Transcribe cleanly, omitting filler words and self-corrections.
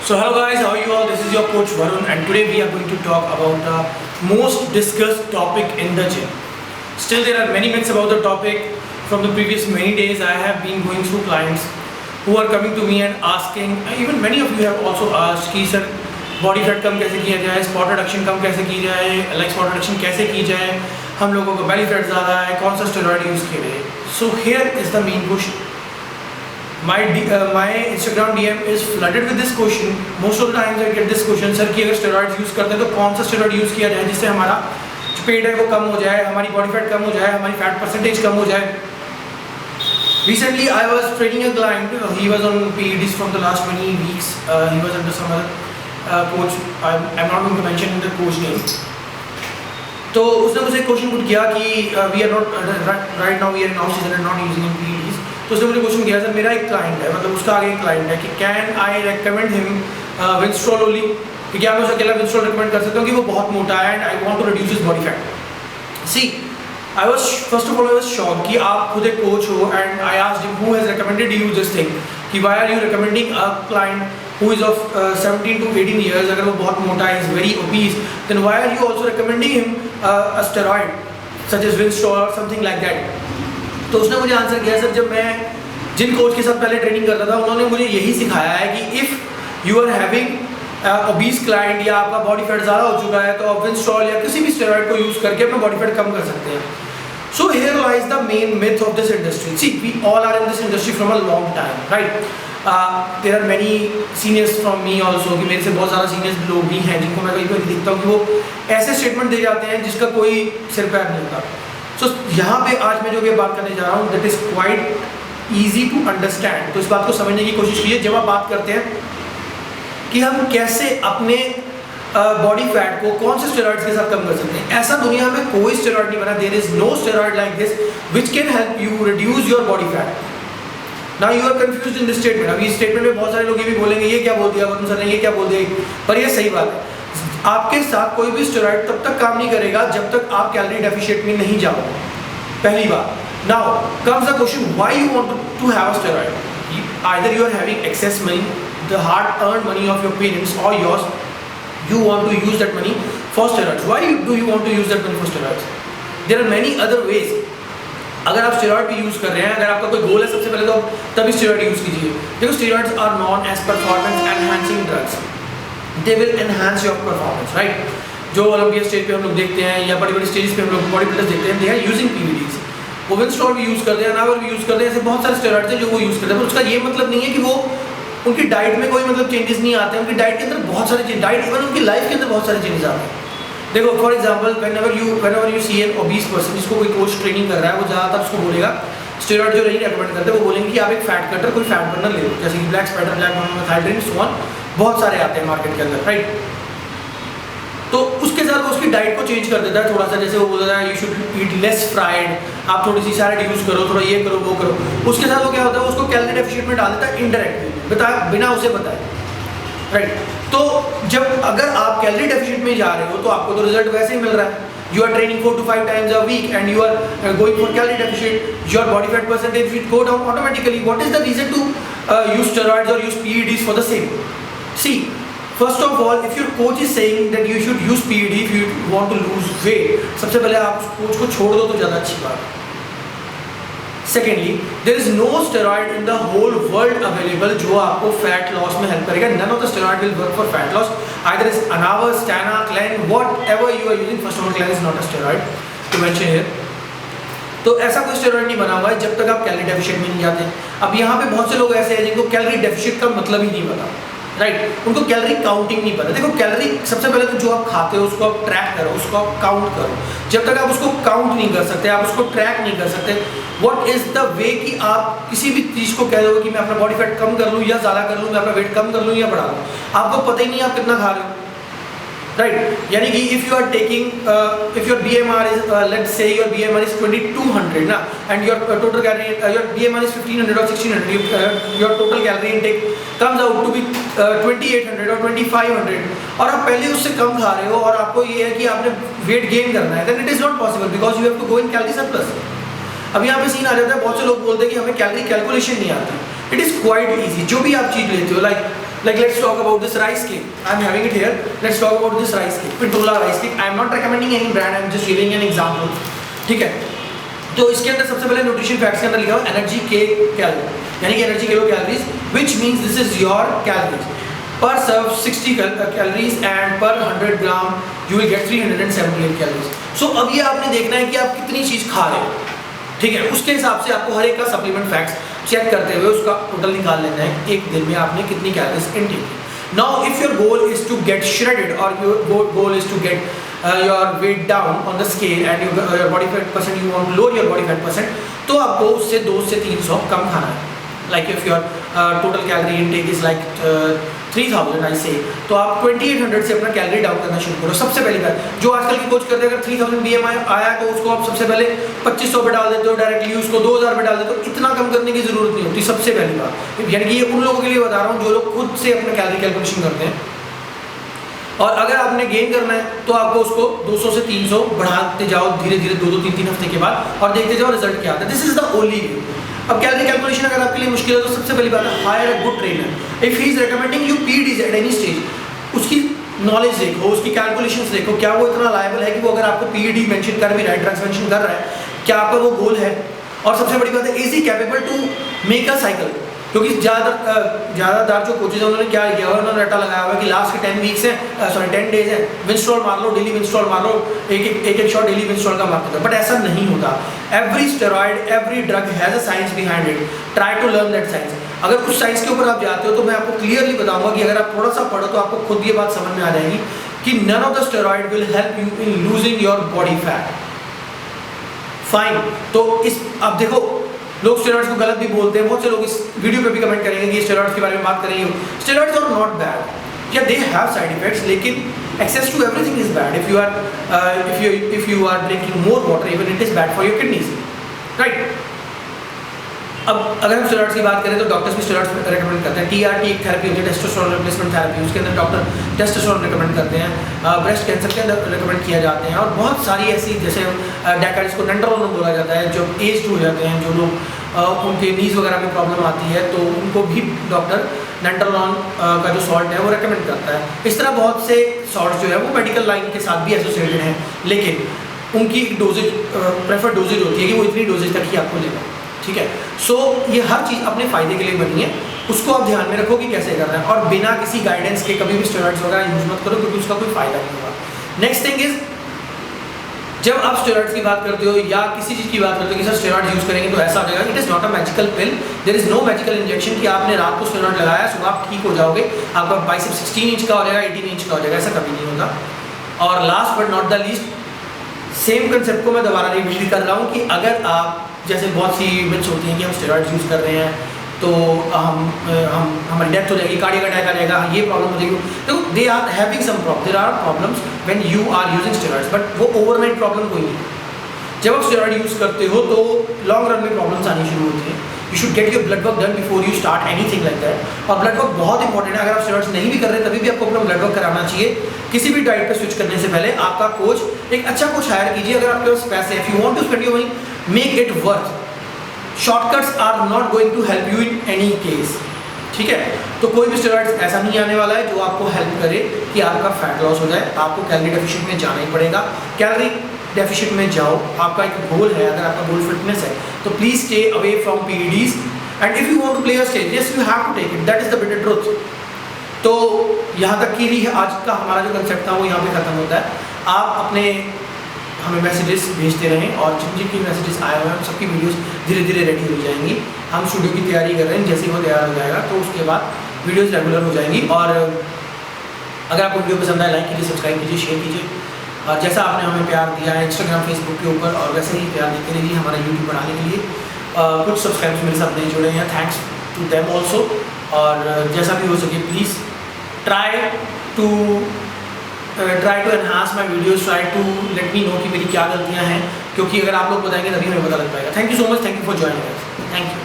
So hello guys, how are you all? This is your coach Varun and today we are going to talk about the most discussed topic in the gym. Still there are many myths about the topic. From the previous many days I have been going through clients who are coming to me and asking, even many of you have also asked कि sir body fat कम कैसे किया जाए, spot reduction कम कैसे की जाए, like spot reduction कैसे की जाए, हम लोगों को बेली फैट ज़्यादा है, कौन सा स्टेरॉइड यूज़ किए जाए. So here is the main question. My Instagram DM is flooded with this question. Most of the times I get this question, sir कि अगर स्टेरॉइड्स यूज़ करते हैं तो कौन सा स्टेरॉइड यूज़ किया जाए जिससे हमारा जो पेट है वो कम हो जाए, हमारी बॉडी फैट कम हो जाए, हमारी फैट परसेंटेज कम हो जाए. Recently I was training a client. He was on PEDs from the last 20 weeks. He was under some other coach. I'm not going to mention the coach name. तो उसने मुझे question put किया कि we are not right now we are in off season and not using PEDs. तो उसने मुझे question किया, sir मेरा एक क्लाइंट है, मतलब उसका आगे एक क्लाइंट है कि can I recommend him Winstrol only, कि क्या मैं उसे अकेला विंस्ट्रॉल रिकमेंड कर सकता हूँ कि वो बहुत मोटा है and I want to reduce his body fat. See I was first of all I was shock कि आप खुद एक कोच हो and I asked him who has recommended you this thing, कि why are you recommending a client who is of 17 to 18 years, अगर वो बहुत मोटा है, is very obese, then why are you also recommending him a steroid such as Winstrol or something like that. तो उसने मुझे answer किया, sir जब मैं जिन कोच के साथ पहले ट्रेनिंग करता था उन्होंने मुझे यही सिखाया है कि if you are having obese client या आपका बॉडी फैट ज़्यादा हो चुका है तो आप Winstrol या किसी भी स्टेरॉइड को यूज़ करके अपना बॉडी फैट कम कर सकते हैं. So here lies the main myth of this industry. See, we all are in this industry from a long time, right? There are many seniors from me also, कि मेरे से बहुत ज़्यादा सीनियर्स लोग भी हैं जिनको मैं कहीं पर देखता हूँ कि वो ऐसे स्टेटमेंट दे जाते हैं जिसका कोई सिर पैर नहीं होता. सो यहाँ पे आज मैं जो भी बात करने जा रहा हूँ that is quite easy to understand. तो इस बात को समझने की कोशिश कीजिए जब आप बात करते हैं कि हम कैसे अपने बॉडी फैट को कौन से स्टेरॉइड्स के साथ कम कर सकते हैं. ऐसा दुनिया में कोई स्टेरॉइड नहीं बना, there is no steroid like this which can help you reduce your body fat. Now you are confused in this statement. अभी इस स्टेटमेंट में बहुत सारे लोग ये भी बोलेंगे ये क्या बोल दिया वरुण सर ने, ये क्या बोल दिया, पर ये सही बात है. आपके साथ कोई भी स्टेरॉइड तब तक काम नहीं करेगा जब तक आप कैलोरी डेफिशिएट में नहीं जाओगे, पहली बात. Now comes the question, why you want to have a steroid. Either you are having excess money, the hard earn money of your parents, or yours you want to use that money for steroids. Why do you want to use that money for steroids? There are many other ways. अगर आप steroid भी use कर रहे हैं, अगर आपका कोई गोल है, सबसे पहले तो आप तभी स्टेरॉइड यूज़ कीजिए. देखो steroids are known as performance enhancing drugs. They will enhance your performance, right. जो ओलंपिक स्टेज पे हम लोग देखते हैं या बड़ी बड़ी स्टेज पे हम लोग बॉडी बिल्डर्स देखते हैं, दे आर यूजिंग PEDs. वो विंस्ट्रॉल भी यूज़ करते हैं, नावर भी यूज़ करते हैं, ऐसे बहुत सारे स्टेरॉइड्स हैं जो वो यूज़ करते हैं. पर उसका ये मतलब नहीं है कि वो उनकी डाइट में कोई मतलब चेंजेस नहीं आते हैं. उनकी डाइट के अंदर बहुत सारे चेंज, डाइट इवन उनकी लाइफ के अंदर बहुत सारे चेंजेस आते हैं. देखो for example whenever you see an obese person, जिसको कोई कोच ट्रेनिंग कर रहा है, वो ज़्यादातर उसको बोलेगा स्टेरॉइड जो नहीं रेकमेंड करते, वो बोलेंगे कि आप एक फैट कटर, कोई फैट बर्नर ले लो, जैसे कि ब्लैक स्पैटर, ब्लैक मोनोथाइड्रिन, सो ऑन, बहुत सारे आते हैं मार्केट के अंदर, राइट. तो उसके साथ वो उसकी डाइट को चेंज कर देता है थोड़ा सा. जैसे वो बोलता है you should eat less fried, आप थोड़ी सी सैलड यूज़ करो, थोड़ा ये करो वो करो. उसके साथ वो क्या होता है, उसको कैलोरी डेफिशिएट में डाल देता है इनडायरेक्टली, बिना उसे बताए, राइट. तो जब अगर आप कैलोरी डेफिशिएट में जा रहे हो तो आपको तो रिजल्ट वैसे ही मिल रहा है. You are training 4 to 5 times a week and you are going for calorie deficit, your body fat percentage will go down automatically. What is the reason to use steroids or use PEDs for the same? See, first of all, if your coach is saying that you should use PED if you want to lose weight, सबसे पहले आप उस coach को छोड़ दो तो ज़्यादा अच्छी बात है. Secondly, there is no steroid in the whole world available जो आपको fat loss में help करेगा. None of the steroid will work for fat loss. Either it's Anava, Stana, Clen, whatever you are using. First of all, Clen is not a steroid to mention here. तो ऐसा कोई steroid नहीं बना हुआ है जब तक आप कैलोरी डेफिशिएट में नहीं जाते. अब यहाँ पे बहुत से लोग ऐसे हैं जिनको कैलोरी डेफिशिएट का मतलब ही नहीं पता, राइट. उनको कैलोरी काउंटिंग नहीं पता. देखो कैलोरी, सबसे पहले तो जो आप खाते हो उसको आप ट्रैक करो, उसको आप काउंट करो. जब तक आप उसको काउंट नहीं कर सकते, आप उसको ट्रैक नहीं कर सकते, व्हाट इज़ द वे कि आप किसी भी चीज़ को कह दोगे कि मैं अपना बॉडी फैट कम कर लूँ या ज़्यादा कर लूँ, मैं अपना वेट कम कर लूँ या बढ़ा लूँ, आपको पता ही नहीं आप कितना खा रहे हो, राइट. यानी कि if you are taking, if your BMR is, let's say your BMR is 2200 ना, and your total calorie, your BMR is 1500 or 1600, your total calorie intake comes out to be 2800 or 2500, और आप पहले उससे कम खा रहे हो और आपको ये है कि आपने वेट गेन करना है, then it is not possible because you have to go in calorie surplus. अब यहाँ पे सीन आ जाता है, बहुत से लोग बोलते हैं कि हमें कैलोरी कैलकुलेशन नहीं आती. It is quite easy. जो भी आप चीज़ लेते हो, like Like let's talk about this rice cake. I'm having it here. Let's talk about this rice cake, Pintola rice cake. I'm not recommending any brand. I'm just giving an example. ठीक है, तो इसके अंदर सबसे पहले nutrition facts के अंदर लिखा हुआ एनर्जी के कैलोरी, यानी कि energy kilo calories, which means this is your calories. Per serve 60 calories and per 100 gram you will get 378 calories. So अब ये आपने देखना है कि आप कितनी चीज़ खा रहे हो, ठीक है, उसके हिसाब से आपको हर एक का सप्लीमेंट फैक्ट्स चेक करते हुए उसका टोटल निकाल लेना है एक दिन में आपने कितनी कैलोरीज इनटेक की. Now if your goal is to get shredded और your goal is to get your weight down on the scale and your body fat percent, you want to lower your body fat percent, तो आपको उससे 2 से 300 कम खाना है. Like if your total calorie intake is like 3000 I say, तो आप 2800 से अपना कैलोरी डाउन करना शुरू करो. सबसे पहली बात जो आजकल की कोच करते हैं, अगर 3000 BMI आया तो उसको आप सबसे पहले 2500 पे डाल देते हो डायरेक्टली, उसको 2000 पे डाल देते हो. इतना कम करने की जरूरत नहीं होती. सबसे पहली बात, यानी कि ये उन लोगों के लिए बता रहा हूँ जो लोग खुद से अपना कैलोरी कैलकुलेशन करते हैं. और अगर आपने गेन करना है तो आपको उसको 200 से 300 बढ़ाते जाओ धीरे धीरे 2-3 हफ्ते के बाद, और देखते जाओ रिजल्ट क्या आता है. This is the only way. अब कैलोरी कैलकुलेशन अगर आपके लिए मुश्किल है तो सबसे पहली बात है higher a good trainer. If he is recommending you PDs at any stage, उसकी नॉलेज देखो, उसकी कैलकुलेशंस देखो, क्या वो इतना लायबल है कि वो अगर आपको पीईडी मेंशन कर भी रहा है, ड्रग्स मेंशन कर रहा है, क्या आपका वो गोल है. और सबसे बड़ी बात है is he capable to make a cycle. क्योंकि ज़्यादातर जो कोचेज हैं उन्होंने क्या किया हुआ है, उन्होंने रट्टा लगाया हुआ है कि लास्ट के 10 वीक्स हैं, सॉरी 10 डेज हैं, विंस्ट्रॉल मार लो, डेली विंस्ट्रॉल मार लो, एक शॉट डेली विंस्ट्रॉल का मारते थे. बट ऐसा नहीं होता. Every steroid, every drug has a science behind it. Try to learn that science. अगर उस साइंस के ऊपर आप जाते हो तो मैं आपको क्लियरली बताऊंगा कि अगर आप थोड़ा सा पढ़ो तो आपको खुद ये बात समझ में आ जाएगी कि none of the steroid will help you in losing your body fat. Fine. तो इस अब देखो, लोग स्टेरॉइड्स को गलत भी बोलते हैं. बहुत से लोग इस वीडियो पे भी कमेंट करेंगे कि स्टेरॉइड्स के बारे में बात करेंगे. स्टेरॉइड्स आर नॉट बैड, या दे हैव साइड इफेक्ट्स, लेकिन excess to everything is bad. If you are drinking more water even it is bad for your kidneys, right. अब अगर हम स्टेरॉइड्स की बात करें तो डॉक्टर्स भी स्टेरॉइड्स रेकमेंड करते हैं. टीआरटी एक थेरेपी होती है, टेस्टोस्टेरोन रिप्लेसमेंट थेरेपी, उसके अंदर डॉक्टर टेस्टोस्टेरोन रिकमेंड करते हैं. ब्रेस्ट कैंसर के अंदर रिकमेंड किया जाते हैं. और बहुत सारी ऐसी, जैसे डैका जिसको नंडरोन बोला जाता है, जो एज्ड हो जाते हैं, जो लोग उनके नीज वगैरह में प्रॉब्लम आती है, तो उनको भी डॉक्टर नंडरोन का जो सॉल्ट है वो रेकमेंड करता है. इस तरह बहुत से सॉल्ट जो है वो मेडिकल लाइन के साथ भी एसोसिएटेड हैं, लेकिन उनकी एक डोजेज प्रेफर्ड डोजेज होती है कि वो इतनी डोजेज तक ही आपको लेना, ठीक है. सो ये हर चीज़ अपने फ़ायदे के लिए बनी है, उसको आप ध्यान में रखो कि कैसे करना है. और बिना किसी गाइडेंस के कभी भी स्टेरॉइड्स वगैरह यूज मत करो, क्योंकि उसका कोई फ़ायदा नहीं होगा. नेक्स्ट थिंग इज, जब आप स्टेरॉइड्स की बात करते हो या किसी चीज़ की बात करते हो कि सर स्टेरॉइड्स यूज़ करेंगे तो ऐसा हो जाएगा, it is not a magical pill. There is no magical injection कि आपने रात को स्टेरॉइड लगाया, सुबह आप ठीक हो जाओगे, आपका बाइसेप्स 16 इंच का हो जाएगा, 18 इंच का हो जाएगा. ऐसा कभी नहीं होगा. और last but not the least, same concept को मैं दोबारा रिपीट कर रहा हूँ कि अगर आप, जैसे बहुत सी मिथ्स होती हैं कि हम स्टेरॉइड्स यूज़ कर रहे हैं तो हमारी डेथ हो जाएगी, कार्डियक अटैक आ जाएगा, ये प्रॉब्लम हो जाएगी. तो they are having some problem, there are problems when you are using steroids, but वो ओवरनाइट प्रॉब्लम कोई नहीं. जब आप स्टेरॉइड यूज़ करते हो तो लॉन्ग रन में प्रॉब्लम्स आनी शुरू होती हैं. You should get your blood work done before you start anything like that. और ब्लड वर्क बहुत इंपॉर्टेंट है. अगर आप स्टेरॉइड्स नहीं भी कर रहे तभी भी आपको अपना ब्लड वर्क कराना चाहिए. किसी भी डाइट पे स्विच करने से पहले आपका कोच, एक अच्छा कोच हायर कीजिए. अगर आपके पास पैसे, if you want to spend your money, make it worth. Shortcuts are not going to help you in any case, ठीक है. तो कोई भी स्टेरॉइड्स ऐसा नहीं आने वाला है जो आपको हेल्प करे कि आपका फैट लॉस हो जाए. आपको कैलोरी डेफिशिएंट में जाना ही पड़ेगा. कैलोरी डेफिशिएंट में जाओ, आपका एक गोल है, अगर आपका गोल फिटनेस है तो please stay away from PEDs. And if you want to play a stage, yes you have to take it, that is the bitter truth. तो यहाँ तक की ही आज का हमारा जो कंसेप्ट था वो यहाँ पे खत्म होता है. आप अपने हमें मैसेजेस भेजते रहें, और जिन जिन की मैसेजेस आए हुए हैं सबकी वीडियोस धीरे धीरे रेडी हो जाएंगी. हम स्टूडियो की तैयारी कर रहे हैं, जैसे ही वो तैयार हो जाएगा तो उसके बाद वीडियोस रेगुलर हो जाएंगी. और अगर आपको वीडियो पसंद आए, लाइक कीजिए, सब्सक्राइब कीजिए, शेयर कीजिए. और जैसा आपने हमें प्यार दिया है इंस्टाग्राम, फेसबुक के ऊपर, और वैसे ही प्यार देते रहिए हमारा यूट्यूब बढ़ाने के लिए. कुछ सब्सक्राइबर्स मेरे साथ नहीं जुड़े हैं, थैंक्स टू देम ऑल्सो. और जैसा भी हो सके please try to enhance my videos, try to let me know कि मेरी क्या गलतियाँ हैं, क्योंकि अगर आप लोग बताएंगे तभी हमें पता लग पाएगा. Thank you so much, thank you for joining us, thank you.